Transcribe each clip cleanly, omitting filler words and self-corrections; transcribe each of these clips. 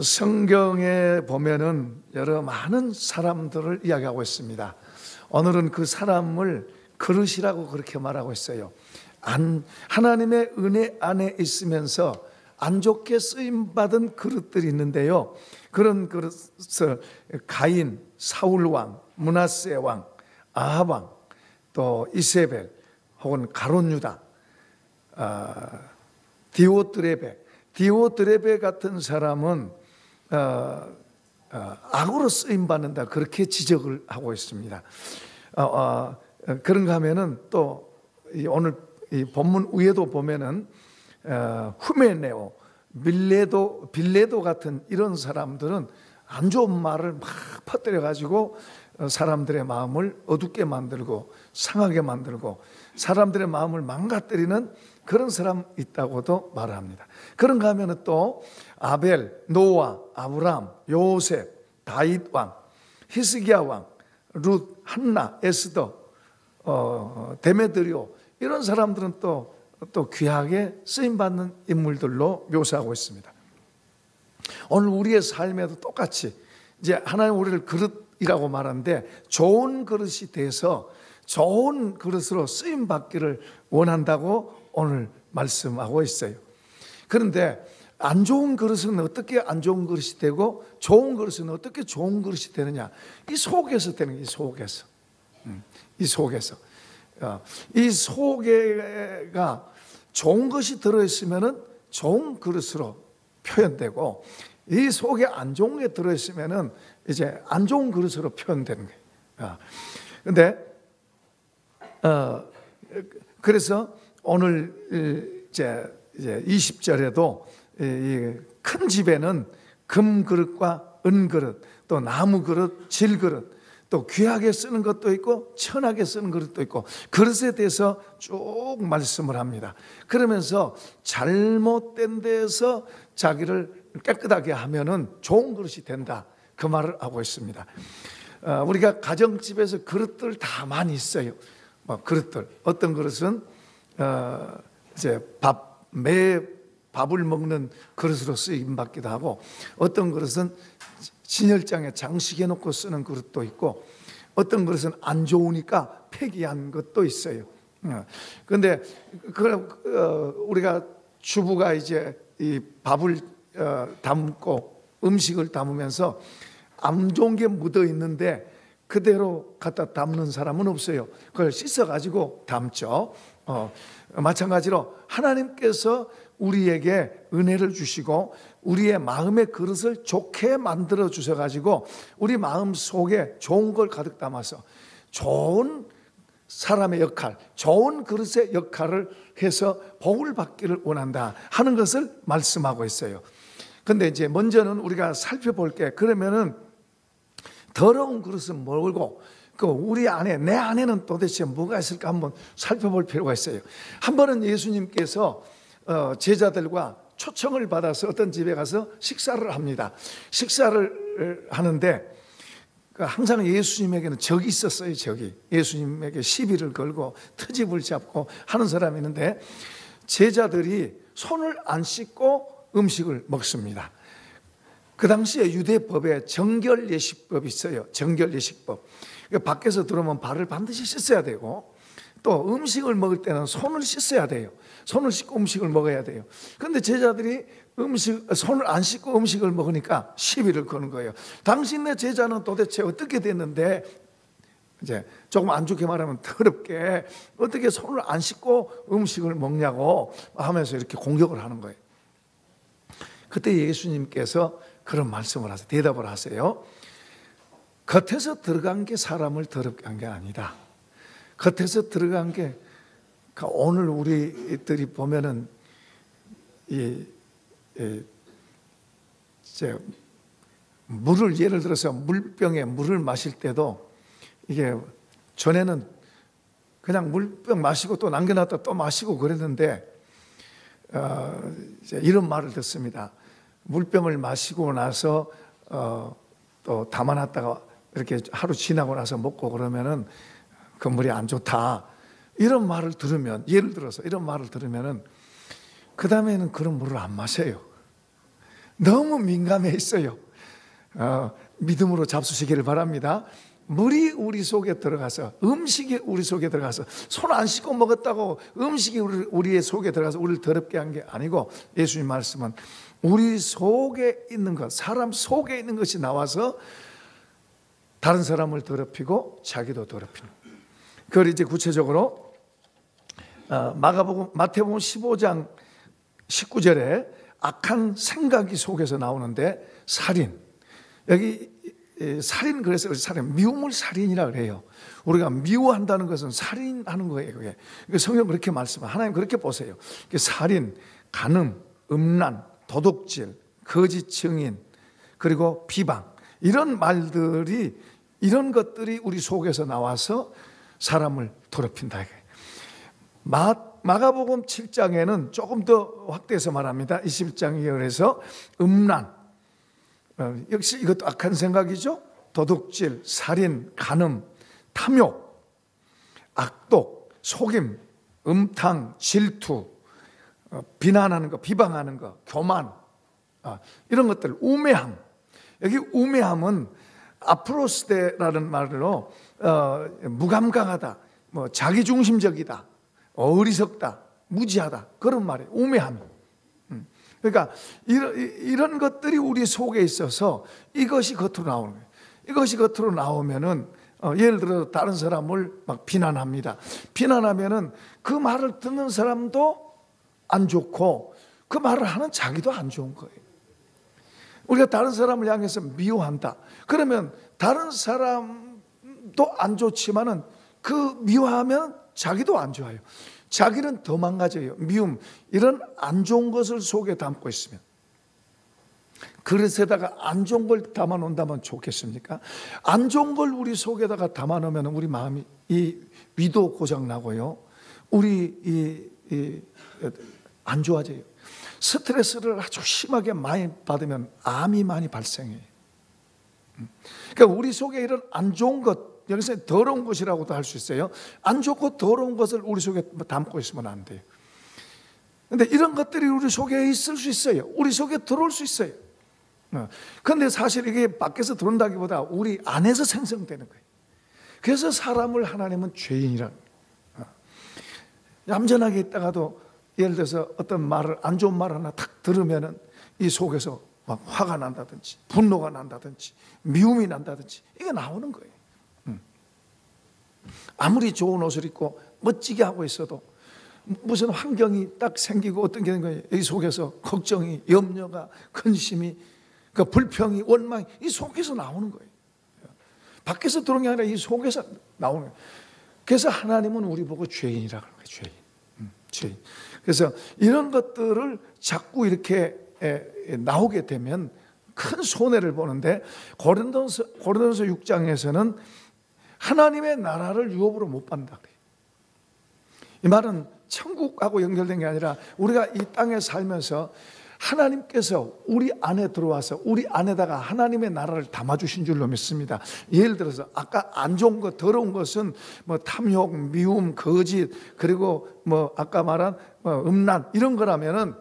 성경에 보면은 여러 많은 사람들을 이야기하고 있습니다. 오늘은 그 사람을 그릇이라고 그렇게 말하고 있어요. 하나님의 은혜 안에 있으면서 안 좋게 쓰임받은 그릇들이 있는데요. 그런 그릇을 가인, 사울왕, 므낫세 왕, 아합왕, 또 이세벨 혹은 가롯유다, 디오드레베 같은 사람은 악으로 쓰임받는다, 그렇게 지적을 하고 있습니다. 그런가 하면은 또 오늘 이 본문 위에도 보면은 후메네오, 빌레도 같은 이런 사람들은 안 좋은 말을 막 퍼뜨려 가지고 사람들의 마음을 어둡게 만들고 상하게 만들고 사람들의 마음을 망가뜨리는 그런 사람 있다고도 말합니다. 그런가 하면은 또 아벨, 노아, 아브람, 요셉, 다윗 왕, 히스기야 왕, 룻, 한나, 에스더, 데메드리오, 이런 사람들은 또 귀하게 쓰임받는 인물들로 묘사하고 있습니다. 오늘 우리의 삶에도 똑같이 이제 하나님 우리를 그릇이라고 말하는데 좋은 그릇이 돼서 좋은 그릇으로 쓰임받기를 원한다고 오늘 말씀하고 있어요. 그런데 안 좋은 그릇은 어떻게 안 좋은 그릇이 되고 좋은 그릇은 어떻게 좋은 그릇이 되느냐, 이 속에서 되는 거예요. 이 속에서 이 속에가 좋은 것이 들어있으면 좋은 그릇으로 표현되고, 이 속에 안 좋은 게 들어있으면 이제 안 좋은 그릇으로 표현되는 거예요. 그런데 그래서 오늘 이제 20절에도 큰 집에는 금 그릇과 은 그릇, 또 나무 그릇, 질 그릇, 또 귀하게 쓰는 것도 있고 천하게 쓰는 그릇도 있고, 그릇에 대해서 쭉 말씀을 합니다. 그러면서 잘못된 데에서 자기를 깨끗하게 하면은 좋은 그릇이 된다, 그 말을 하고 있습니다. 우리가 가정집에서 그릇들 다 많이 있어요. 그릇들, 어떤 그릇은 이제 밥을 먹는 그릇으로 쓰임 받기도 하고, 어떤 그릇은 진열장에 장식해 놓고 쓰는 그릇도 있고, 어떤 그릇은 안 좋으니까 폐기한 것도 있어요. 그런데 우리가 주부가 이제 이 밥을 담고 음식을 담으면서 안 좋은 게 묻어 있는데 그대로 갖다 담는 사람은 없어요. 그걸 씻어 가지고 담죠. 마찬가지로 하나님께서 우리에게 은혜를 주시고 우리의 마음의 그릇을 좋게 만들어 주셔 가지고 우리 마음 속에 좋은 걸 가득 담아서 좋은 사람의 역할, 좋은 그릇의 역할을 해서 복을 받기를 원한다 하는 것을 말씀하고 있어요. 근데 이제 먼저는 우리가 살펴볼 게, 그러면은 더러운 그릇은 뭐고 우리 안에, 내 안에는 도대체 뭐가 있을까 한번 살펴볼 필요가 있어요. 한 번은 예수님께서 제자들과 초청을 받아서 어떤 집에 가서 식사를 합니다. 식사를 하는데 항상 예수님에게는 적이 있었어요. 적이 예수님에게 시비를 걸고 트집을 잡고 하는 사람이 있는데, 제자들이 손을 안 씻고 음식을 먹습니다. 그 당시에 유대법에 정결예식법이 있어요. 정결예식법. 밖에서 들어오면 발을 반드시 씻어야 되고, 또 음식을 먹을 때는 손을 씻어야 돼요. 손을 씻고 음식을 먹어야 돼요. 그런데 제자들이 손을 안 씻고 음식을 먹으니까 시비를 거는 거예요. 당신네 제자는 도대체 어떻게 됐는데, 이제 조금 안 좋게 말하면 더럽게 어떻게 손을 안 씻고 음식을 먹냐고 하면서 이렇게 공격을 하는 거예요. 그때 예수님께서 그런 말씀을 하세요. 대답을 하세요. 겉에서 들어간 게 사람을 더럽게 한 게 아니다. 겉에서 들어간 게, 오늘 우리들이 보면은 물을, 예를 들어서 물병에 물을 마실 때도 이게 전에는 그냥 물병 마시고 또 남겨놨다 또 마시고 그랬는데, 이제 이런 말을 듣습니다. 물병을 마시고 나서 또 담아놨다가 이렇게 하루 지나고 나서 먹고 그러면은 그 물이 안 좋다, 이런 말을 들으면, 예를 들어서 이런 말을 들으면은 그 다음에는 그런 물을 안 마셔요. 너무 민감해 있어요. 믿음으로 잡수시기를 바랍니다. 물이 우리 속에 들어가서, 음식이 우리 속에 들어가서, 손 안 씻고 먹었다고 음식이 우리의 속에 들어가서 우리를 더럽게 한 게 아니고, 예수님 말씀은 우리 속에 있는 것, 사람 속에 있는 것이 나와서 다른 사람을 더럽히고 자기도 더럽히는. 그걸 이제 구체적으로 마태복음 15장 19절에 악한 생각이 속에서 나오는데, 살인, 여기 살인, 그래서 살인, 미움을 살인이라 그래요. 우리가 미워한다는 것은 살인하는 거예요. 그게 성경 그렇게 말씀해요. 하나님 그렇게 보세요. 살인, 간음, 음란, 도둑질, 거짓 증인, 그리고 비방, 이런 말들이, 이런 것들이 우리 속에서 나와서 사람을 더럽힌다. 마가복음 7장에는 조금 더 확대해서 말합니다. 21장에 그래서 음란, 역시 이것도 악한 생각이죠. 도둑질, 살인, 간음, 탐욕, 악독, 속임, 음탕, 질투, 비난하는 거, 비방하는 거, 교만, 이런 것들, 우매함. 여기 우매함은 아프로스데라는 말로 무감각하다, 자기중심적이다, 어리석다, 무지하다, 그런 말이에요. 우매함. 그러니까 이런 것들이 우리 속에 있어서 이것이 겉으로 나오는 거예요. 이것이 겉으로 나오면은 예를 들어 다른 사람을 막 비난합니다. 비난하면은 그 말을 듣는 사람도 안 좋고 그 말을 하는 자기도 안 좋은 거예요. 우리가 다른 사람을 향해서 미워한다. 그러면 다른 사람도 안 좋지만은 그 미워하면 자기도 안 좋아요. 자기는 더 망가져요. 미움, 이런 안 좋은 것을 속에 담고 있으면, 그릇에다가 안 좋은 걸 담아 놓는다면 좋겠습니까? 안 좋은 걸 우리 속에다가 담아 놓으면 우리 마음이, 이 위도 고장 나고요, 우리 안 좋아져요. 스트레스를 아주 심하게 많이 받으면 암이 많이 발생해요. 그러니까 우리 속에 이런 안 좋은 것, 여기서 더러운 것이라고도 할 수 있어요. 안 좋고 더러운 것을 우리 속에 담고 있으면 안 돼요. 그런데 이런 것들이 우리 속에 있을 수 있어요. 우리 속에 들어올 수 있어요. 그런데 사실 이게 밖에서 들어온다기보다 우리 안에서 생성되는 거예요. 그래서 사람을 하나님은 죄인이라는 거예요. 얌전하게 있다가도 예를 들어서 어떤 말을, 안 좋은 말 하나 탁 들으면은 이 속에서 막 화가 난다든지 분노가 난다든지 미움이 난다든지 이게 나오는 거예요. 아무리 좋은 옷을 입고 멋지게 하고 있어도 무슨 환경이 딱 생기고 어떤 게 되는 거예요. 이 속에서 걱정이, 염려가, 근심이, 그 불평이, 원망이 이 속에서 나오는 거예요. 밖에서 들어온 게 아니라 이 속에서 나오는 거예요. 그래서 하나님은 우리 보고 죄인이라고 하는 거예요. 죄인. 그래서 이런 것들을 자꾸 이렇게 나오게 되면 큰 손해를 보는데, 고린도서 6장에서는 하나님의 나라를 유업으로 못 받는다 그래요. 이 말은 천국하고 연결된 게 아니라 우리가 이 땅에 살면서 하나님께서 우리 안에 들어와서 우리 안에다가 하나님의 나라를 담아주신 줄로 믿습니다. 예를 들어서 아까 안 좋은 것, 더러운 것은 뭐 탐욕, 미움, 거짓, 그리고 뭐 아까 말한 음란, 이런 거라면은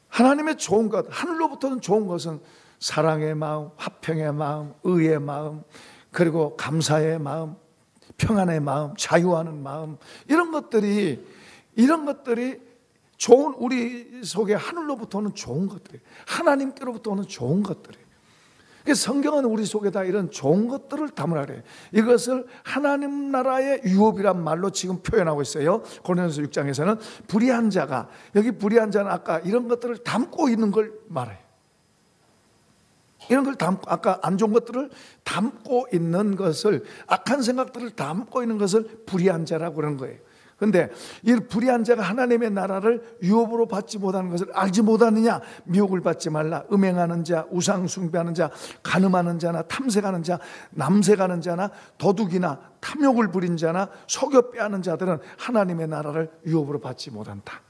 하나님의 좋은 것, 하늘로부터는 좋은 것은 사랑의 마음, 화평의 마음, 의의 마음, 그리고 감사의 마음, 평안의 마음, 자유하는 마음, 이런 것들이 좋은, 우리 속에 하늘로부터 오는 좋은 것들이에요. 하나님께로부터 오는 좋은 것들이에요. 그래서 성경은 우리 속에다 이런 좋은 것들을 담으라 그래요. 이것을 하나님 나라의 유업이란 말로 지금 표현하고 있어요. 고린도서 6장에서는 불의한 자가, 여기 불의한 자는 아까 이런 것들을 담고 있는 걸 말해요. 이런 걸 담고, 아까 안 좋은 것들을 담고 있는 것을, 악한 생각들을 담고 있는 것을 불의한 자라고 그러는 거예요. 그런데 이 불의한 자가 하나님의 나라를 유업으로 받지 못하는 것을 알지 못하느냐? 미혹을 받지 말라. 음행하는 자, 우상 숭배하는 자, 간음하는 자나 탐색하는 자, 남색하는 자나 도둑이나 탐욕을 부린 자나 속여 빼앗는 자들은 하나님의 나라를 유업으로 받지 못한다.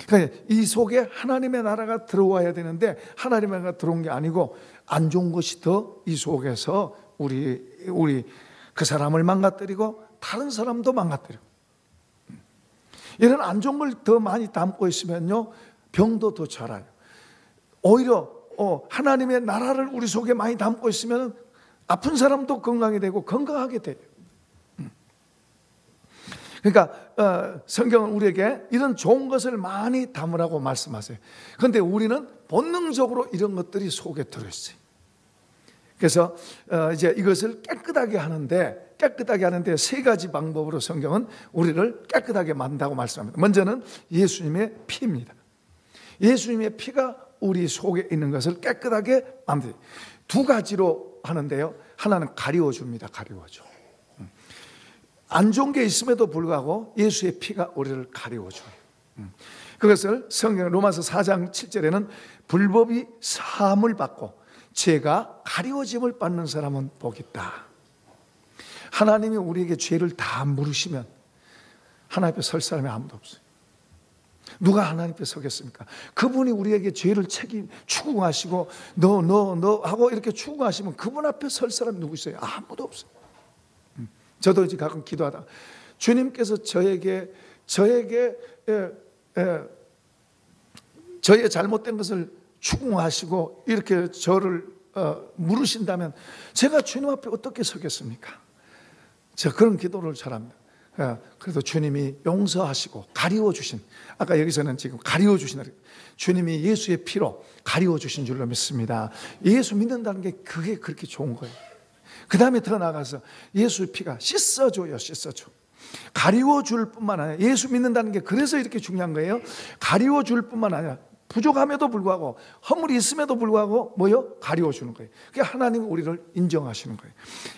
그러니까 이 속에 하나님의 나라가 들어와야 되는데 하나님의 나라가 들어온 게 아니고 안 좋은 것이 더 이 속에서 우리 그 사람을 망가뜨리고 다른 사람도 망가뜨리고, 이런 안 좋은 걸 더 많이 담고 있으면요 병도 더 자라요. 오히려 하나님의 나라를 우리 속에 많이 담고 있으면 아픈 사람도 건강이 되고 건강하게 돼요. 그러니까 성경은 우리에게 이런 좋은 것을 많이 담으라고 말씀하세요. 그런데 우리는 본능적으로 이런 것들이 속에 들어있어요. 그래서 이제 이것을 깨끗하게 하는데 세 가지 방법으로 성경은 우리를 깨끗하게 만든다고 말씀합니다. 먼저는 예수님의 피입니다. 예수님의 피가 우리 속에 있는 것을 깨끗하게 만들어요. 두 가지로 하는데요. 하나는 가리워줍니다. 가리워줘. 안 좋은 게 있음에도 불구하고 예수의 피가 우리를 가리워줘요. 그것을 성경 로마서 4장 7절에는 불법이 사함을 받고 죄가 가리워짐을 받는 사람은 복이 있다. 하나님이 우리에게 죄를 다 물으시면 하나님 앞에 설 사람이 아무도 없어요. 누가 하나님 앞에 서겠습니까? 그분이 우리에게 죄를 추궁하시고 너 하고 이렇게 추궁하시면 그분 앞에 설 사람이 누구 있어요? 아무도 없어요. 저도 이제 가끔 기도하다 주님께서 저에게 저의 잘못된 것을 추궁하시고 이렇게 저를 물으신다면 제가 주님 앞에 어떻게 서겠습니까? 제가 그런 기도를 잘합니다. 그래도 주님이 용서하시고 가리워주신, 아까 여기서는 지금 가리워주신, 주님이 예수의 피로 가리워주신 줄로 믿습니다. 예수 믿는다는 게 그게 그렇게 좋은 거예요. 그 다음에 더 나아가서 예수의 피가 씻어줘요. 씻어줘. 가리워줄 뿐만 아니라, 예수 믿는다는 게 그래서 이렇게 중요한 거예요. 가리워줄 뿐만 아니라 부족함에도 불구하고 허물이 있음에도 불구하고 가리워주는 거예요. 그게 하나님이 우리를 인정하시는 거예요.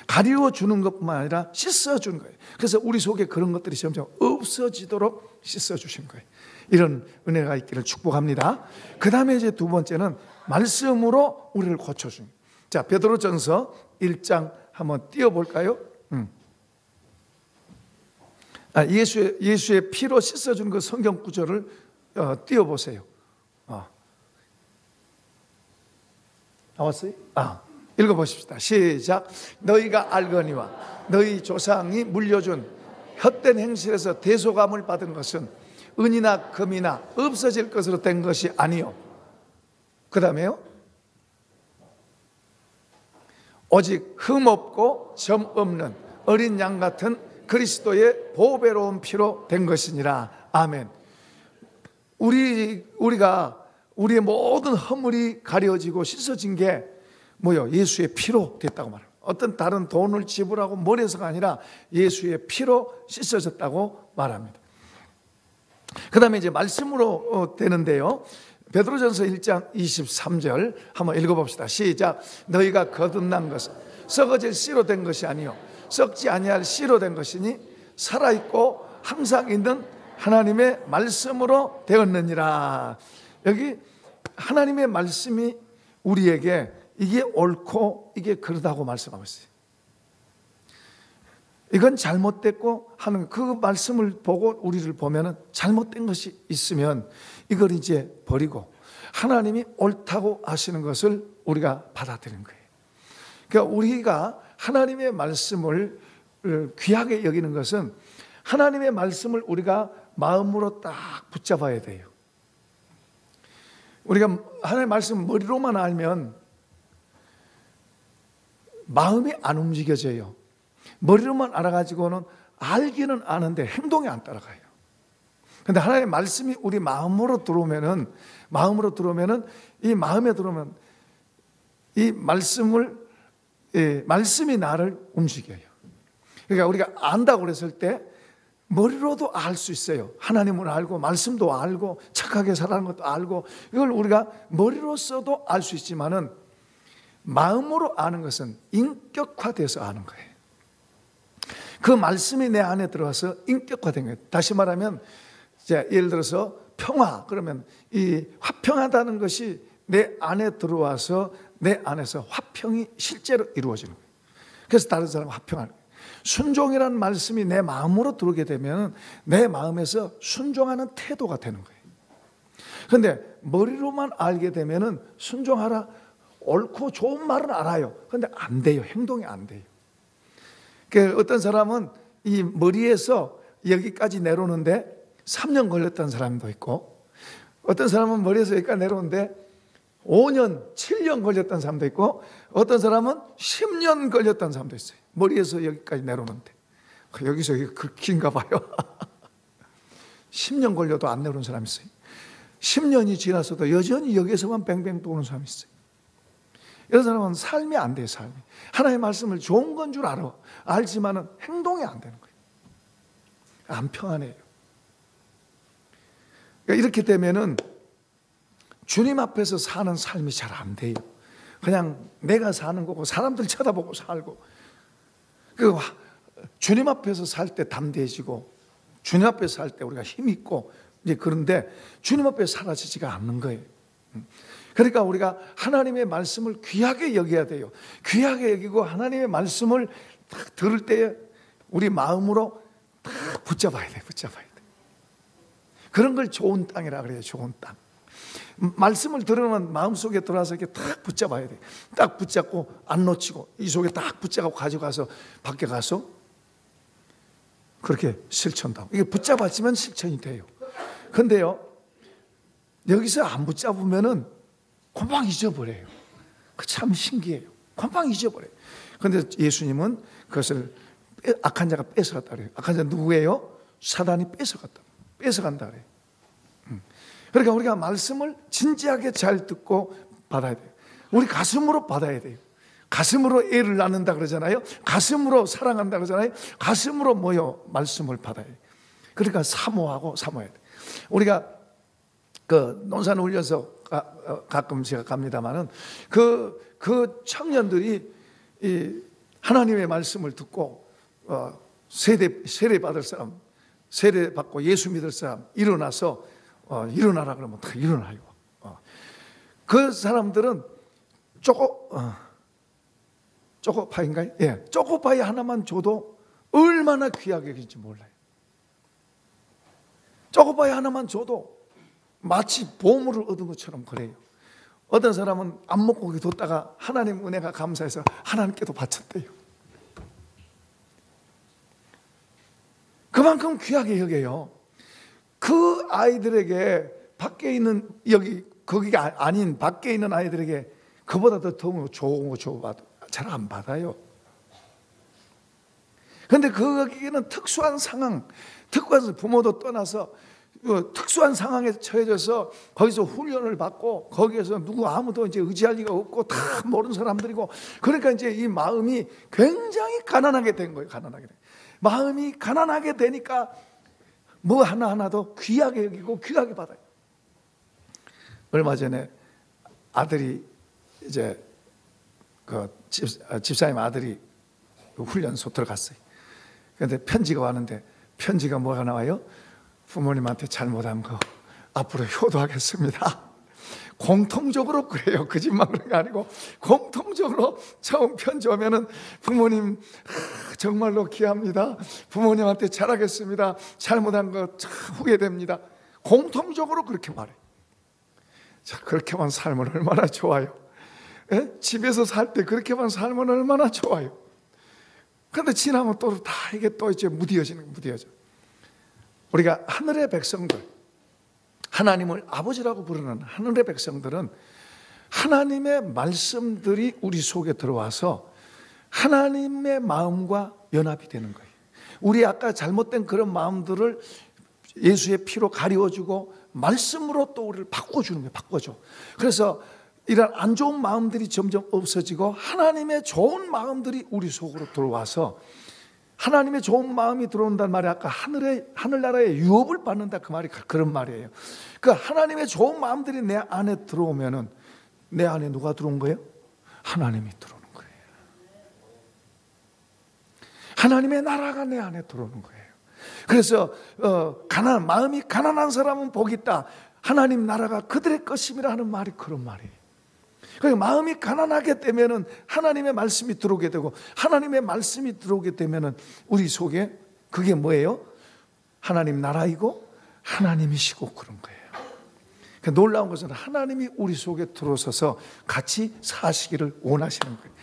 가리워주는 것뿐만 아니라 씻어주는 거예요. 그래서 우리 속에 그런 것들이 점점 없어지도록 씻어주신 거예요. 이런 은혜가 있기를 축복합니다. 그 다음에 이제 두 번째는 말씀으로 우리를 고쳐주는 거예요. 자, 베드로전서 1장 한번 띄워볼까요? 예수의 피로 씻어준 그 성경 구절을 띄워보세요. 나왔어요? 읽어보십시다. 시작. 너희가 알거니와 너희 조상이 물려준 헛된 행실에서 대속함을 받은 것은 은이나 금이나 없어질 것으로 된 것이 아니요. 그 다음에요. 오직 흠없고 점 없는 어린 양 같은 그리스도의 보배로운 피로 된 것이니라. 아멘. 우리가 우리의 모든 허물이 가려지고 씻어진 게 예수의 피로 됐다고 말합니다. 어떤 다른 돈을 지불하고 머리에서가 아니라 예수의 피로 씻어졌다고 말합니다. 그 다음에 이제 말씀으로 되는데요. 베드로전서 1장 23절 한번 읽어봅시다. 시작. 너희가 거듭난 것은 썩어질 씨로 된 것이 아니요 썩지 아니할 씨로 된 것이니 살아있고 항상 있는 하나님의 말씀으로 되었느니라. 여기 하나님의 말씀이 우리에게 이게 옳고 이게 그러다고 말씀하고 있어요. 이건 잘못됐고 하는 그 말씀을 보고 우리를 보면은 잘못된 것이 있으면 이걸 이제 버리고 하나님이 옳다고 하시는 것을 우리가 받아들이는 거예요. 그러니까 우리가 하나님의 말씀을 귀하게 여기는 것은 하나님의 말씀을 우리가 마음으로 딱 붙잡아야 돼요. 우리가 하나님의 말씀 머리로만 알면 마음이 안 움직여져요. 머리로만 알아가지고는 알기는 아는데 행동이 안 따라가요. 그런데 하나님의 말씀이 우리 마음으로 들어오면은 이 마음에 들어오면 이 말씀이 나를 움직여요. 그러니까 우리가 안다고 그랬을 때 머리로도 알 수 있어요. 하나님을 알고 말씀도 알고 착하게 살아가는 것도 알고 이걸 우리가 머리로서도 알 수 있지만은 마음으로 아는 것은 인격화돼서 아는 거예요. 그 말씀이 내 안에 들어와서 인격화된 거예요. 다시 말하면 예를 들어서 평화 그러면 이 화평하다는 것이 내 안에 들어와서 내 안에서 화평이 실제로 이루어지는 거예요. 그래서 다른 사람은 화평하는 거예요. 순종이라는 말씀이 내 마음으로 들어오게 되면 내 마음에서 순종하는 태도가 되는 거예요. 그런데 머리로만 알게 되면 순종하라 옳고 좋은 말은 알아요. 그런데 안 돼요. 행동이 안 돼요. 그러니까 어떤 사람은 이 머리에서 여기까지 내려오는데 3년 걸렸다는 사람도 있고 어떤 사람은 머리에서 여기까지 내려오는데 5년, 7년 걸렸던 사람도 있고 어떤 사람은 10년 걸렸던 사람도 있어요. 머리에서 여기까지 내려오는데 여기서 여기 그 긴가 봐요. 10년 걸려도 안 내려오는 사람이 있어요. 10년이 지나서도 여전히 여기서만 뱅뱅 도는 사람이 있어요. 이런 사람은 삶이 안 돼요. 삶이. 하나님의 말씀을 좋은 건 줄 알지만은 행동이 안 되는 거예요. 안 평안해요. 그러니까 이렇게 되면은 주님 앞에서 사는 삶이 잘 안 돼요. 그냥 내가 사는 거고 사람들 쳐다보고 살고, 그 주님 앞에서 살 때 담대해지고 주님 앞에서 살 때 우리가 힘 있고 이제 그런데 주님 앞에 사라지지가 않는 거예요. 그러니까 우리가 하나님의 말씀을 귀하게 여겨야 돼요. 귀하게 여기고 하나님의 말씀을 딱 들을 때에 우리 마음으로 딱 붙잡아야 돼. 붙잡아야 돼. 그런 걸 좋은 땅이라 그래요. 좋은 땅. 말씀을 들으면 마음속에 들어와서 이렇게 딱 붙잡아야 돼. 딱 붙잡고 안 놓치고 이 속에 딱 붙잡고 가져가서 밖에 가서 그렇게 실천한다고. 이게 붙잡았으면 실천이 돼요. 근데요, 여기서 안 붙잡으면은 금방 잊어버려요. 그 참 신기해요. 금방 잊어버려요. 그런데 예수님은 그것을 악한 자가 뺏어갔다 그래요. 악한 자는 누구예요? 사단이 뺏어간다 그래요. 그러니까 우리가 말씀을 진지하게 잘 듣고 받아야 돼요. 우리 가슴으로 받아야 돼요. 가슴으로 애를 낳는다 그러잖아요. 가슴으로 사랑한다 그러잖아요. 가슴으로 말씀을 받아야 돼요. 그러니까 사모해야 돼요. 우리가 그 논산훈련소 가끔 제가 갑니다만은 그 청년들이 이 하나님의 말씀을 듣고 세례 받을 사람, 세례 받고 예수 믿을 사람 일어나서 일어나라 그러면 다 일어나요. 그 사람들은 초코파이인가요? 예, 초코파이 하나만 줘도 얼마나 귀하게 여긴지 몰라요. 초코파이 하나만 줘도 마치 보물을 얻은 것처럼 그래요. 어떤 사람은 안 먹고 뒀다가 하나님 은혜가 감사해서 하나님께도 바쳤대요. 그만큼 귀하게 여겨요. 그 아이들에게 밖에 있는 거기가 아닌 밖에 있는 아이들에게 그보다 더 좋은 거 줘봐도 잘 안 받아요. 그런데 거기는 특수한 상황, 특수한 부모도 떠나서 특수한 상황에 처해져서 거기서 훈련을 받고 거기에서 누구 아무도 이제 의지할 리가 없고 다 모르는 사람들이고, 그러니까 이제 이 마음이 굉장히 가난하게 된 거예요. 가난하게 된. 마음이 가난하게 되니까 뭐 하나하나도 귀하게 여기고 귀하게 받아요. 얼마 전에 아들이 이제 그 집사님 아들이 훈련소 들어갔어요. 그런데 편지가 왔는데 편지가 뭐가 나와요? 부모님한테 잘못한 거 앞으로 효도하겠습니다. 공통적으로 그래요. 거짓말 그런 게 아니고 공통적으로 처음 편지 오면은 부모님 정말로 귀합니다. 부모님한테 잘하겠습니다. 잘못한 거 참 후회됩니다. 공통적으로 그렇게 말해요. 자, 그렇게만 살면 얼마나 좋아요. 예? 집에서 살 때 그렇게만 살면 얼마나 좋아요. 그런데 지나면 또 다 이게 또 이제 무뎌져. 우리가 하늘의 백성들, 하나님을 아버지라고 부르는 하늘의 백성들은 하나님의 말씀들이 우리 속에 들어와서 하나님의 마음과 연합이 되는 거예요. 우리 아까 잘못된 그런 마음들을 예수의 피로 가리워주고 말씀으로 또 우리를 바꿔주는 거예요. 바꿔줘. 그래서 이런 안 좋은 마음들이 점점 없어지고 하나님의 좋은 마음들이 우리 속으로 들어와서, 하나님의 좋은 마음이 들어온다는 말이 아까 하늘나라의 유업을 받는다 그 말이 그런 말이에요. 그 하나님의 좋은 마음들이 내 안에 들어오면은 내 안에 누가 들어온 거예요? 하나님이 들어오는 거예요. 하나님의 나라가 내 안에 들어오는 거예요. 그래서 마음이 가난한 사람은 복이 있다. 하나님 나라가 그들의 것임이라 하는 말이 그런 말이에요. 그러니까 마음이 가난하게 되면은 하나님의 말씀이 들어오게 되고, 하나님의 말씀이 들어오게 되면은 우리 속에 그게 뭐예요? 하나님 나라이고 하나님이시고 그런 거예요. 그러니까 놀라운 것은 하나님이 우리 속에 들어서서 같이 사시기를 원하시는 거예요.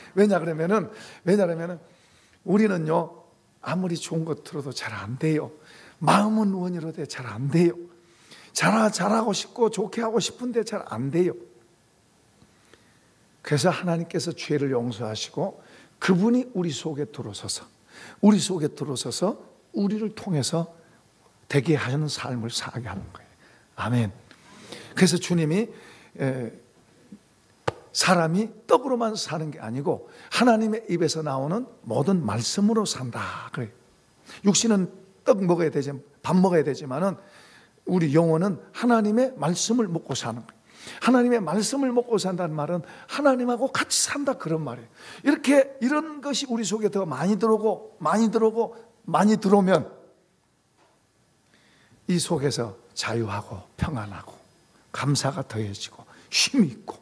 왜냐하면은 우리는요 아무리 좋은 것 들어도 잘 안 돼요. 마음은 원이로되 잘 안 돼요. 잘하고 싶고 좋게 하고 싶은데 잘 안 돼요. 그래서 하나님께서 죄를 용서하시고 그분이 우리 속에 들어서서 우리를 통해서 되게 하는 삶을 살게 하는 거예요. 아멘. 그래서 주님이 사람이 떡으로만 사는 게 아니고 하나님의 입에서 나오는 모든 말씀으로 산다 그래요. 육신은 떡 먹어야 되지만, 밥 먹어야 되지만은 우리 영혼은 하나님의 말씀을 먹고 사는 거예요. 하나님의 말씀을 먹고 산다는 말은 하나님하고 같이 산다 그런 말이에요. 이런 것이 우리 속에 더 많이 들어오면 이 속에서 자유하고 평안하고 감사가 더해지고 힘이 있고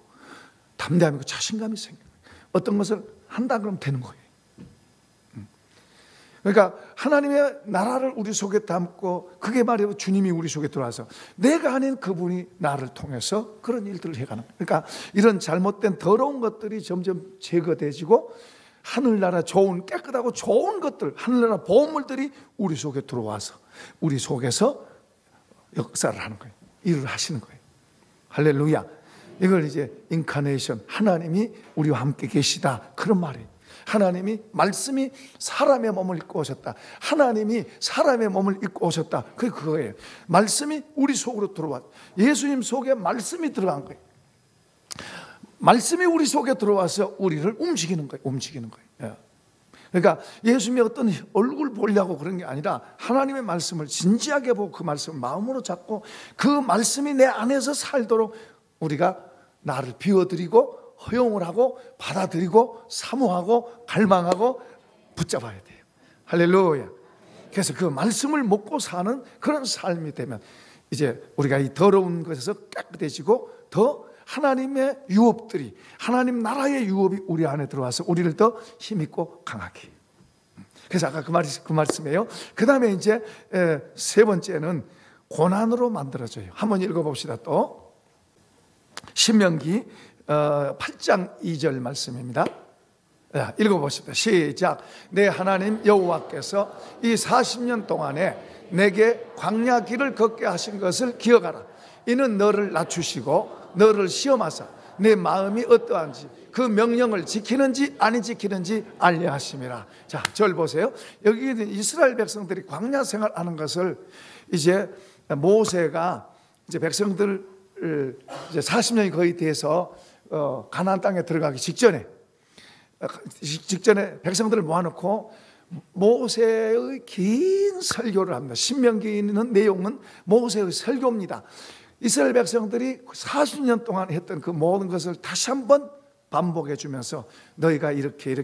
담대함이 있고 자신감이 생겨요. 어떤 것을 한다 그러면 되는 거예요. 그러니까 하나님의 나라를 우리 속에 담고, 그게 말이에요. 주님이 우리 속에 들어와서 내가 아닌 그분이 나를 통해서 그런 일들을 해가는 거예요. 그러니까 이런 잘못된 더러운 것들이 점점 제거되지고 하늘나라 좋은 깨끗하고 좋은 것들, 하늘나라 보물들이 우리 속에 들어와서 우리 속에서 역사를 하는 거예요. 일을 하시는 거예요. 할렐루야. 이걸 이제 인카네이션, 하나님이 우리와 함께 계시다 그런 말이에요. 하나님이 말씀이 사람의 몸을 입고 오셨다. 하나님이 사람의 몸을 입고 오셨다. 그게 그거예요. 말씀이 우리 속으로 들어왔. 예수님 속에 말씀이 들어간 거예요. 말씀이 우리 속에 들어와서 우리를 움직이는 거예요. 그러니까 예수님의 어떤 얼굴 보려고 그런 게 아니라 하나님의 말씀을 진지하게 보고 그 말씀을 마음으로 잡고 그 말씀이 내 안에서 살도록 우리가 나를 비워드리고 허용을 하고 받아들이고 사모하고 갈망하고 붙잡아야 돼요. 할렐루야. 그래서 그 말씀을 먹고 사는 그런 삶이 되면 이제 우리가 이 더러운 것에서 깨끗해지고 더 하나님의 유업들이, 하나님 나라의 유업이 우리 안에 들어와서 우리를 더 힘있고 강하게. 그래서 아까 그 말씀이에요. 그 다음에 이제 세 번째는 고난으로 만들어져요. 한번 읽어봅시다. 또 신명기 8장 2절 말씀입니다. 읽어보십시다. 시작. 내 하나님 여호와께서 이 40년 동안에 내게 광야 길을 걷게 하신 것을 기억하라. 이는 너를 낮추시고 너를 시험하사 내 마음이 어떠한지 그 명령을 지키는지 아니 지키는지 알려 하심이라. 자, 절 보세요. 여기 이스라엘 백성들이 광야 생활하는 것을 이제 모세가 이제 백성들 이제 40년이 거의 돼서 가나안 땅에 들어가기 직전에 백성들을 모아놓고 모세의 긴 설교를 합니다. 신명기에 있는 내용은 모세의 설교입니다. 이스라엘 백성들이 40년 동안 했던 그 모든 것을 다시 한번 반복해 주면서 너희가 이렇게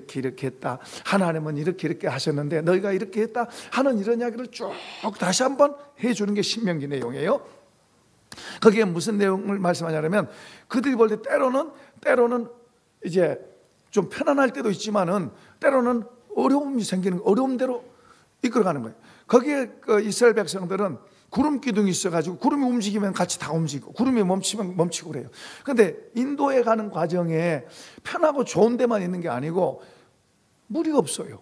했다, 하나님은 이렇게 하셨는데 너희가 이렇게 했다 하는 이런 이야기를 쭉 다시 한번 해주는 게 신명기 내용이에요. 거기에 무슨 내용을 말씀하냐면 그들이 볼 때 때로는 이제 좀 편안할 때도 있지만은 때로는 어려움이 생기는, 어려움대로 이끌어가는 거예요. 거기에 그 이스라엘 백성들은 구름 기둥이 있어가지고 구름이 움직이면 같이 다 움직이고 구름이 멈추면 멈추고 그래요. 그런데 인도에 가는 과정에 편하고 좋은 데만 있는 게 아니고 물이 없어요.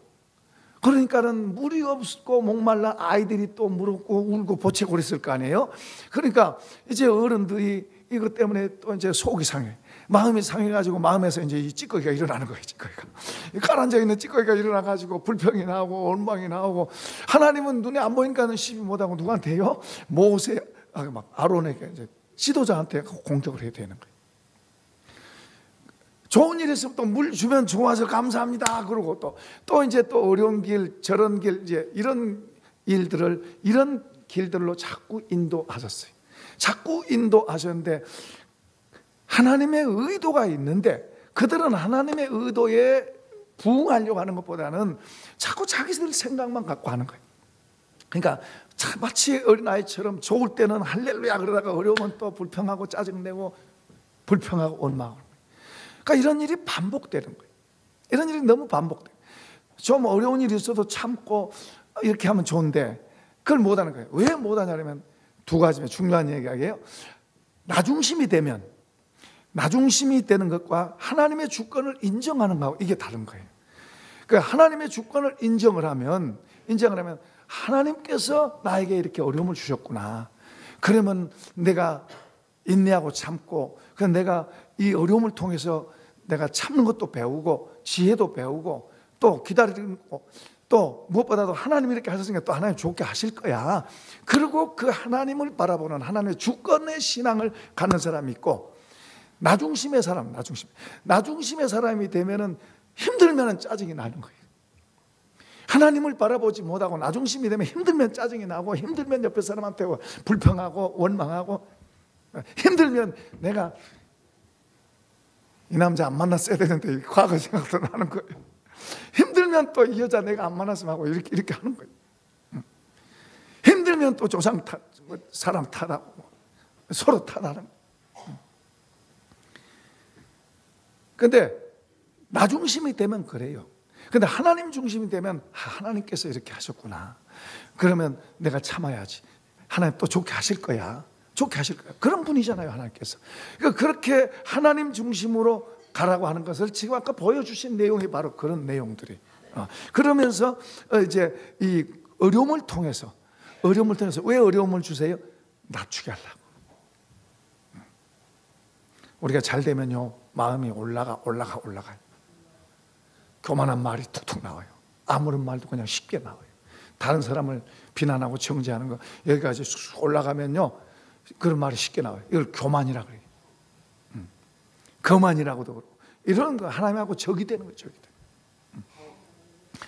그러니까는 물이 없고 목말라 아이들이 또 무릎고 울고 보채고 그랬을 거 아니에요. 그러니까 이제 어른들이 이것 때문에 또 이제 속이 상해, 마음이 상해가지고 마음에서 이제 이 찌꺼기가 일어나는 거예요. 찌꺼기가 가라앉아 있는 찌꺼기가 일어나가지고 불평이 나오고 원망이 나오고, 하나님은 눈에 안 보이니까는 시비 못하고 누구한테요? 모세, 아론에게 이제 지도자한테 공격을 해야 되는 거예요. 좋은 일 있으면 또 물 주면 좋아서 감사합니다. 그러고 또 이제 또 어려운 길, 저런 길, 이제 이런 길들로 자꾸 인도하셨어요. 자꾸 인도하셨는데 하나님의 의도가 있는데 그들은 하나님의 의도에 부응하려고 하는 것보다는 자꾸 자기들 생각만 갖고 하는 거예요. 그러니까 마치 어린아이처럼 좋을 때는 할렐루야 그러다가 어려우면 또 불평하고 짜증내고 불평하고 원망하고. 그러니까 이런 일이 반복되는 거예요. 이런 일이 너무 반복돼요. 좀 어려운 일이 있어도 참고 이렇게 하면 좋은데 그걸 못하는 거예요. 왜 못하냐면 두 가지면 중요한 얘기예요. 나중심이 되는 것과 하나님의 주권을 인정하는 거하고 이게 다른 거예요. 그러니까 하나님의 주권을 인정을 하면 하나님께서 나에게 이렇게 어려움을 주셨구나. 그러면 내가 인내하고 참고, 그럼 내가 이 어려움을 통해서 내가 참는 것도 배우고 지혜도 배우고 또 기다리는 거, 또 무엇보다도 하나님이 이렇게 하셨으니까 또 하나님 좋게 하실 거야. 그리고 그 하나님을 바라보는 하나님의 주권의 신앙을 갖는 사람이 있고, 나중심의 사람, 나중심의 사람이 되면은 힘들면은 짜증이 나는 거예요. 하나님을 바라보지 못하고 나중심이 되면 힘들면 짜증이 나고, 힘들면 옆에 사람한테 불평하고 원망하고, 힘들면 내가 이 남자 안 만났어야 되는데 과거 생각도 나는 거예요. 힘들면 또 이 여자 내가 안 만났으면 하고 이렇게 하는 거예요. 힘들면 또 조상 탓, 사람 탓하고 서로 탓하는 거예요. 근데 나중심이 되면 그래요. 근데 하나님 중심이 되면 하나님께서 이렇게 하셨구나, 그러면 내가 참아야지, 하나님 또 좋게 하실 거야, 좋게 하실 거야, 그런 분이잖아요 하나님께서. 그러니까 그렇게 하나님 중심으로 가라고 하는 것을 지금 아까 보여주신 내용이 바로 그런 내용들이. 그러면서 이제 이 어려움을 통해서 왜 어려움을 주세요? 낮추게 하려고. 우리가 잘 되면요 마음이 올라가요. 교만한 말이 툭툭 나와요. 아무런 말도 그냥 쉽게 나와요. 다른 사람을 비난하고 정죄하는 거 여기까지 쑥 올라가면요 그런 말이 쉽게 나와요. 이걸 교만이라 그래요. 거만이라고도 그러고, 이런 거 하나님하고 적이 되는 거죠, 적이 되는 거예요.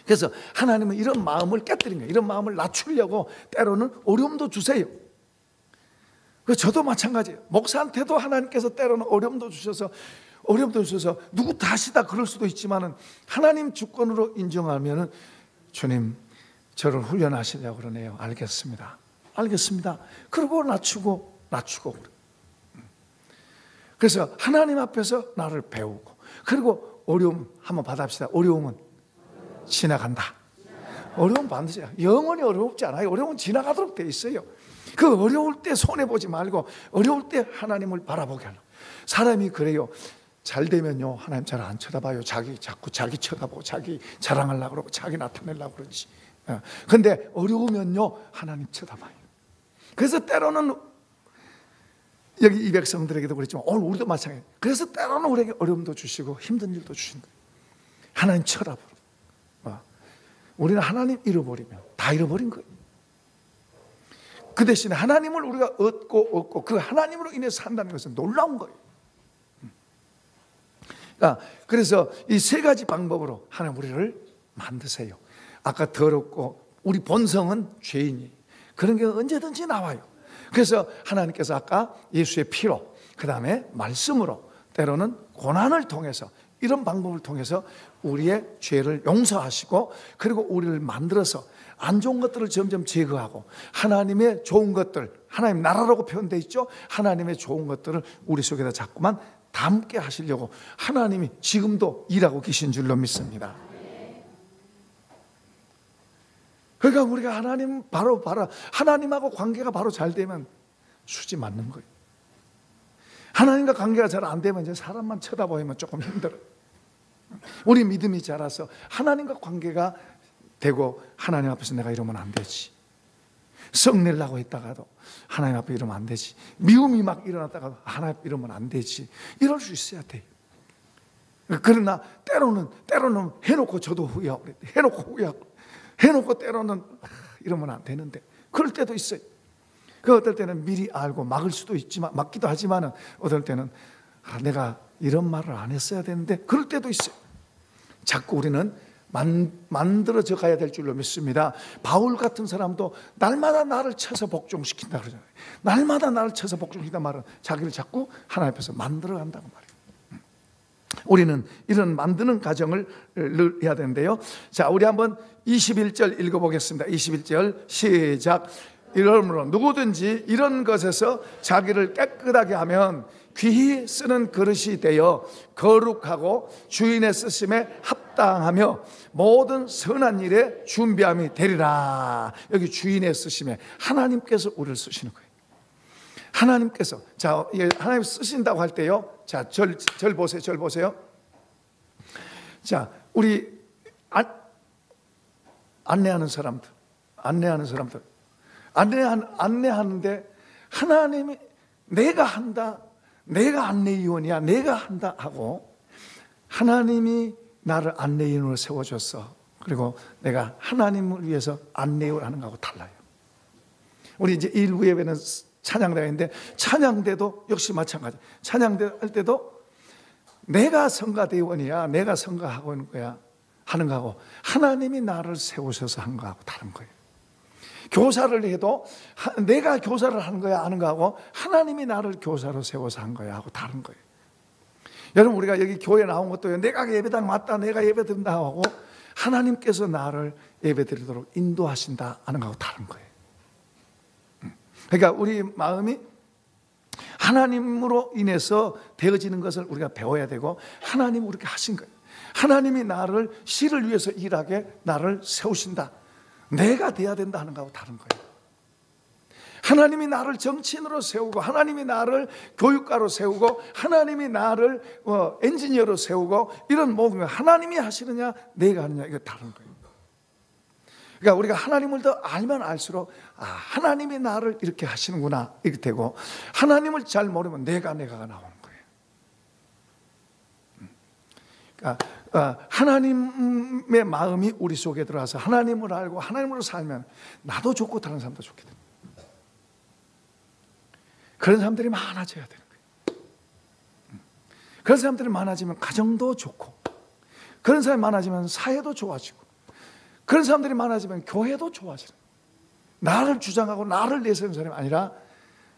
그래서 하나님은 이런 마음을 깨뜨린 거예요. 이런 마음을 낮추려고 때로는 어려움도 주세요. 저도 마찬가지예요. 목사한테도 하나님께서 때로는 어려움도 주셔서 누구 탓이다 그럴 수도 있지만은 하나님 주권으로 인정하면은 주님 저를 훈련하시려고 그러네요. 알겠습니다. 그리고 낮추고 그래서 하나님 앞에서 나를 배우고, 그리고 어려움 한번 받아봅시다. 어려움은 지나간다. 어려움 반드시, 영원히 어렵지 않아요. 어려움은 지나가도록 돼 있어요. 그 어려울 때 손해보지 말고 어려울 때 하나님을 바라보게 하는. 사람이 그래요. 잘 되면요 하나님 잘 안 쳐다봐요. 자꾸 자기 쳐다보고 자기 자랑하려고 그러고 자기 나타내려고 그러지. 근데 어려우면요 하나님 쳐다봐요. 그래서 때로는 여기 이 백성들에게도 그랬지만 오늘 우리도 마찬가지예요. 그래서 때로는 우리에게 어려움도 주시고 힘든 일도 주신 거예요. 하나님 쳐다보고. 우리는 하나님 잃어버리면 다 잃어버린 거예요. 그 대신에 하나님을 우리가 얻고 그 하나님으로 인해서 산다는 것은 놀라운 거예요. 그래서 이 세 가지 방법으로 하나님 우리를 만드세요. 아까 더럽고 우리 본성은 죄인이, 그런 게 언제든지 나와요. 그래서 하나님께서 아까 예수의 피로, 그 다음에 말씀으로, 때로는 고난을 통해서, 이런 방법을 통해서 우리의 죄를 용서하시고, 그리고 우리를 만들어서 안 좋은 것들을 점점 제거하고 하나님의 좋은 것들, 하나님 나라라고 표현되어 있죠. 하나님의 좋은 것들을 우리 속에다 자꾸만 담게 하시려고 하나님이 지금도 일하고 계신 줄로 믿습니다. 그러니까 우리가 하나님 바로 하나님하고 관계가 바로 잘 되면 수지 맞는 거예요. 하나님과 관계가 잘 안 되면 이제 사람만 쳐다보면 조금 힘들어요. 우리 믿음이 자라서 하나님과 관계가 되고, 하나님 앞에서 내가 이러면 안 되지, 성내려고 했다가도 하나님 앞에 이러면 안 되지, 미움이 막 일어났다가도 하나님 앞에 이러면 안 되지, 이럴 수 있어야 돼요. 그러나 때로는 해놓고 저도 후회하고, 해놓고 때로는 이러면 안 되는데, 그럴 때도 있어요. 그 어떨 때는 미리 알고 막을 수도 있지만, 막기도 하지만은 어떨 때는 내가 이런 말을 안 했어야 되는데, 그럴 때도 있어요. 자꾸 우리는 만들어져 가야 될 줄로 믿습니다. 바울 같은 사람도 날마다 나를 쳐서 복종시킨다 그러잖아요. 날마다 나를 쳐서 복종시킨다 말은 자기를 자꾸 하나님 앞에서 만들어 간다고 말이에요. 우리는 이런 만드는 과정을 해야 되는데요. 자, 우리 한번 21절 읽어보겠습니다. 21절 시작. 이러므로 누구든지 이런 것에서 자기를 깨끗하게 하면 귀히 쓰는 그릇이 되어 거룩하고 주인의 쓰심에 합당하며 모든 선한 일에 준비함이 되리라. 여기 주인의 쓰심에 하나님께서 우리를 쓰시는 거예요. 하나님께서, 자, 하나님 쓰신다고 할 때요, 자, 절 보세요. 자, 우리 안내하는 사람들 안내하는데 하나님이 내가 한다, 내가 안내위원이야, 내가 한다 하고 하나님이 나를 안내인으로 세워줬어. 그리고 내가 하나님을 위해서 안내를 하는 거하고 달라요. 우리 이제 일부 예배는 찬양대가 있는데 찬양대도 역시 마찬가지. 찬양대 할 때도 내가 성가대원이야, 내가 성가하고 있는 거야 하는 거하고 하나님이 나를 세우셔서 한 거하고 다른 거예요. 교사를 해도 내가 교사를 하는 거야 하는 거하고 하나님이 나를 교사로 세워서 한 거야 하고 다른 거예요. 여러분, 우리가 여기 교회 나온 것도 내가 예배당 왔다, 내가 예배 드린다 하고 하나님께서 나를 예배 드리도록 인도하신다 하는 거하고 다른 거예요. 그러니까 우리 마음이 하나님으로 인해서 되어지는 것을 우리가 배워야 되고, 하나님이 그렇게 하신 거예요. 하나님이 나를 씨를 위해서 일하게 나를 세우신다, 내가 돼야 된다 하는 거하고 다른 거예요. 하나님이 나를 정치인으로 세우고, 하나님이 나를 교육가로 세우고, 하나님이 나를 엔지니어로 세우고, 이런 모든 거 하나님이 하시느냐 내가 하느냐, 이거 다른 거예요. 그러니까 우리가 하나님을 더 알면 알수록 하나님이 나를 이렇게 하시는구나 이렇게 되고, 하나님을 잘 모르면 내가가 나오는 거예요. 그러니까 하나님의 마음이 우리 속에 들어와서 하나님을 알고 하나님으로 살면 나도 좋고 다른 사람도 좋게 됩니다. 그런 사람들이 많아져야 되는 거예요. 그런 사람들이 많아지면 가정도 좋고, 그런 사람이 많아지면 사회도 좋아지고, 그런 사람들이 많아지면 교회도 좋아지는 거예요. 나를 주장하고 나를 내세우는 사람이 아니라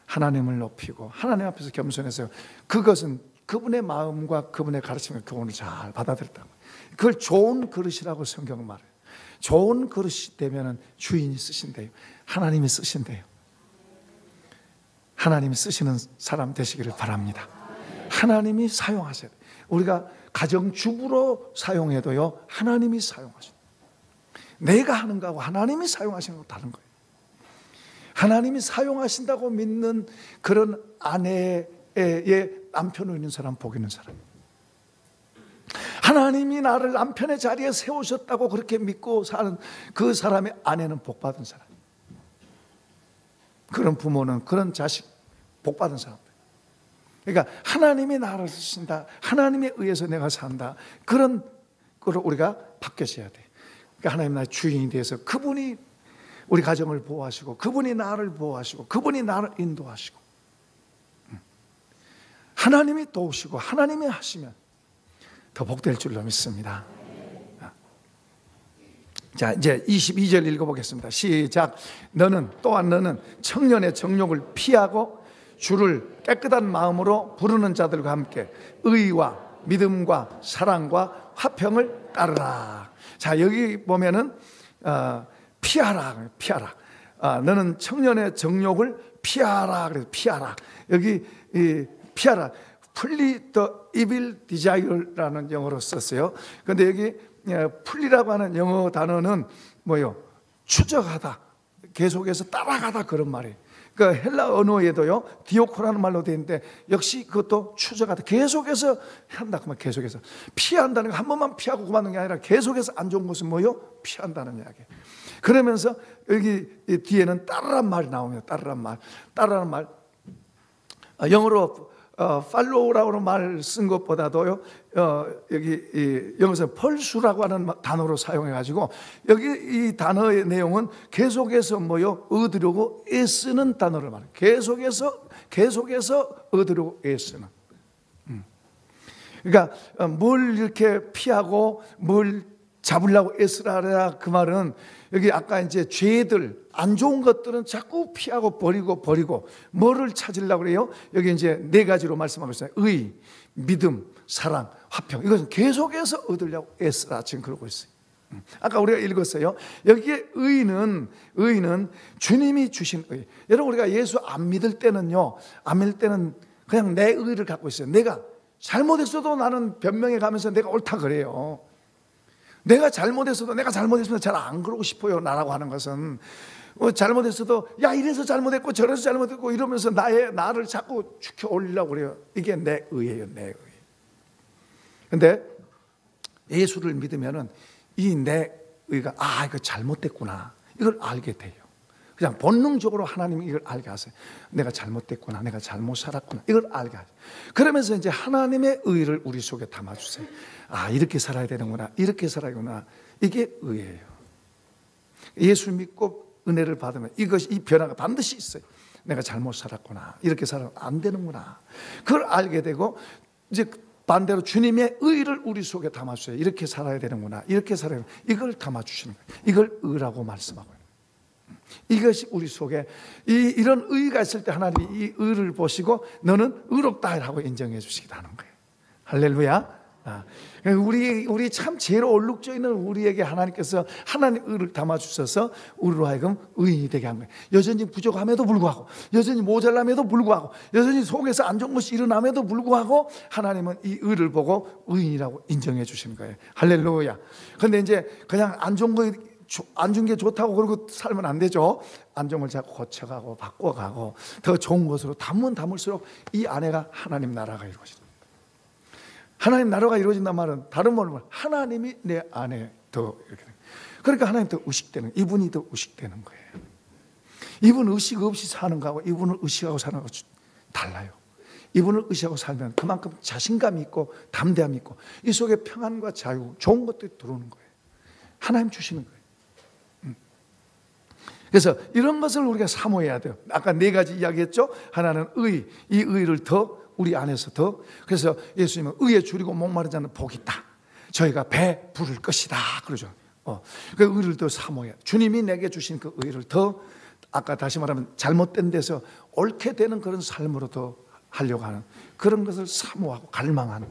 하나님을 높이고 하나님 앞에서 겸손해서, 그것은 그분의 마음과 그분의 가르침과 교훈을 잘 받아들였다는 거예요. 그걸 좋은 그릇이라고 성경은 말해요. 좋은 그릇이 되면 주인이 쓰신대요. 하나님이 쓰신대요. 하나님이 쓰시는 사람 되시기를 바랍니다. 하나님이 사용하셔야 돼요. 우리가 가정주부로 사용해도요, 하나님이 사용하셔요. 내가 하는 거하고 하나님이 사용하시는 거 다른 거예요. 하나님이 사용하신다고 믿는 그런 아내의 남편으로 있는 사람, 복 있는 사람. 하나님이 나를 남편의 자리에 세우셨다고 그렇게 믿고 사는 그 사람의 아내는 복 받은 사람. 그런 부모는, 그런 자식 복 받은 사람들. 그러니까 하나님이 나를 쓰신다, 하나님에 의해서 내가 산다, 그런 걸 우리가 바뀌어져야 돼. 그러니까 하나님 나의 주인이 되어서 그분이 우리 가정을 보호하시고, 그분이 나를 보호하시고, 그분이 나를 인도하시고, 하나님이 도우시고 하나님이 하시면 더 복될 줄로 믿습니다. 자, 이제 22절 읽어보겠습니다. 시작. 또한 너는 청년의 정욕을 피하고 주를 깨끗한 마음으로 부르는 자들과 함께 의와 믿음과 사랑과 화평을 따르라. 자, 여기 보면은 피하라. 너는 청년의 정욕을 피하라. 그래서 피하라. 여기 피하라. Flee the evil desire라는 영어로 썼어요. 그런데 여기 풀리라고 하는 영어 단어는 뭐요? 추적하다, 계속해서 따라가다, 그런 말이에요. 그러니까 헬라 언어에도요, 디오코라는 말로 되어 있는데, 역시 그것도 추적하다, 계속해서 한다. 그만 계속해서 피한다는 거, 한 번만 피하고 그만두는 게 아니라 계속해서 안 좋은 것은 뭐요? 피한다는 이야기예요. 그러면서 여기 뒤에는 따르란 말이 나옵니다. 따르란 말. 영어로 팔로우라고 하는 말 쓴 것보다도요, 여기 영어에서 펄수라고 하는 단어로 사용해가지고, 여기 이 단어의 내용은 계속해서 뭐요? 얻으려고 애쓰는 단어를 말해요. 계속해서 얻으려고 애쓰는. 그러니까 뭘 이렇게 피하고 뭘 잡으려고 애쓰라, 그 말은 여기 아까 이제 죄들, 안 좋은 것들은 자꾸 피하고 버리고 뭐를 찾으려고 그래요? 여기 이제 네 가지로 말씀하고 있어요. 의, 믿음, 사랑, 화평. 이것은 계속해서 얻으려고 애쓰라, 지금 그러고 있어요. 아까 우리가 읽었어요. 여기에 의는 주님이 주신 의. 여러분, 우리가 예수 안 믿을 때는요, 그냥 내 의를 갖고 있어요. 내가 잘못했어도 나는 변명해 가면서 내가 옳다 그래요. 내가 잘못했으면 잘 안 그러고 싶어요, 나라고 하는 것은. 잘못했어도 야, 이래서 잘못했고 저래서 잘못했고 이러면서 나를 자꾸 축혀 올리려고 그래요. 이게 내 의예요, 내 의. 근데 예수를 믿으면은 이 내 의가 이거 잘못됐구나, 이걸 알게 돼요. 그냥 본능적으로 하나님이 이걸 알게 하세요. 내가 잘못됐구나, 내가 잘못 살았구나, 이걸 알게 하세요. 그러면서 이제 하나님의 의를 우리 속에 담아주세요. 아, 이렇게 살아야 되는구나, 이렇게 살아야 되는구나. 이게 의예요. 예수 믿고 은혜를 받으면 이것이, 이 변화가 반드시 있어요. 내가 잘못 살았구나, 이렇게 살아면 안 되는구나, 그걸 알게 되고, 이제 반대로 주님의 의를 우리 속에 담아주세요. 이렇게 살아야 되는구나, 이렇게 살아야 되는구나, 이걸 담아주시는 거예요. 이걸 의라고 말씀하고요. 이것이 우리 속에 이런 의가 있을 때 하나님이 이 의를 보시고 너는 의롭다 라고 인정해 주시기도 하는 거예요. 할렐루야. 우리 참 죄로 얼룩져 있는 우리에게 하나님께서 하나님 의를 담아주셔서 우리로 하여금 의인이 되게 한 거예요. 여전히 부족함에도 불구하고, 여전히 모자람에도 불구하고, 여전히 속에서 안 좋은 것이 일어남에도 불구하고 하나님은 이 의를 보고 의인이라고 인정해 주시는 거예요. 할렐루야. 그런데 이제 그냥 안 좋은 거, 안 좋은 게 좋다고 그러고 살면 안 되죠. 안 좋은 걸 자꾸 고쳐가고 바꿔가고 더 좋은 것으로 담을수록 이 안에가 하나님 나라가 이루어진다. 하나님 나라가 이루어진단 말은 다른 말로 하나님이 내 안에 더 이렇게 돼요. 그러니까 하나님 더 의식되는, 이분이 더 의식되는 거예요. 이분 의식 없이 사는 거하고 이분을 의식하고 사는 거하고 달라요. 이분을 의식하고 살면 그만큼 자신감이 있고 담대함이 있고 이 속에 평안과 자유, 좋은 것들이 들어오는 거예요. 하나님 주시는 거예요. 그래서 이런 것을 우리가 사모해야 돼요. 아까 네 가지 이야기했죠. 하나는 의, 이 의를 더 우리 안에서 더. 그래서 예수님은 의에 줄이고 목마른 자는 복이 있다. 저희가 배 부를 것이다 그러죠. 그 의를 더 사모해야. 주님이 내게 주신 그 의를 더, 아까 다시 말하면 잘못된 데서 옳게 되는 그런 삶으로 더 하려고 하는 그런 것을 사모하고 갈망하는,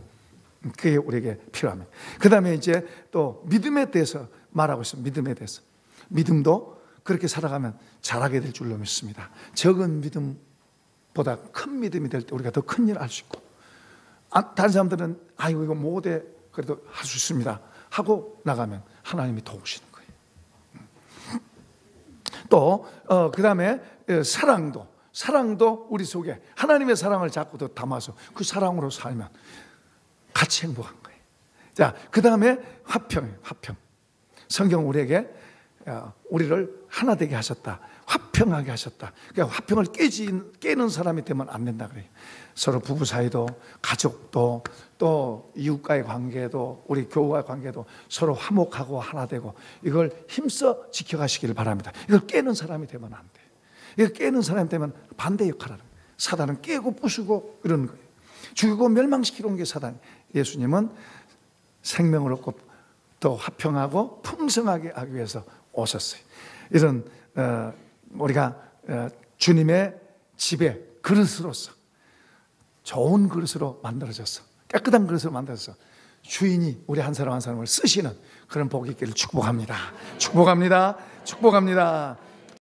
그게 우리에게 필요합니다. 그 다음에 이제 또 믿음에 대해서 말하고 있습니다. 믿음에 대해서. 믿음도 그렇게 살아가면 잘하게 될 줄로 믿습니다. 적은 믿음보다 큰 믿음이 될 때 우리가 더 큰 일을 할 수 있고, 다른 사람들은 아이고 이거 못해 그래도 할 수 있습니다 하고 나가면 하나님이 도우시는 거예요. 또 그 다음에 사랑도 우리 속에 하나님의 사랑을 자꾸 더 담아서 그 사랑으로 살면 같이 행복한 거예요. 자, 그 다음에 화평이에요. 화평. 성경 우리에게 우리를 하나 되게 하셨다, 화평하게 하셨다. 그러니까 화평을 깨는 사람이 되면 안 된다 그래요. 서로 부부 사이도, 가족도, 또 이웃과의 관계도, 우리 교우와의 관계도 서로 화목하고 하나 되고 이걸 힘써 지켜가시기를 바랍니다. 이걸 깨는 사람이 되면 안 돼요. 이걸 깨는 사람이 되면 반대 역할을 하는 거예요. 사단은 깨고 부수고 이러는 거예요. 죽이고 멸망시키러 온 게 사단. 예수님은 생명을 얻고 더 화평하고 풍성하게 하기 위해서 오셨어요. 이런 우리가 주님의 집에 그릇으로서, 좋은 그릇으로 만들어져서, 깨끗한 그릇으로 만들어서 주인이 우리 한 사람 한 사람을 쓰시는 그런 복이 있기를 축복합니다. 축복합니다. 축복합니다.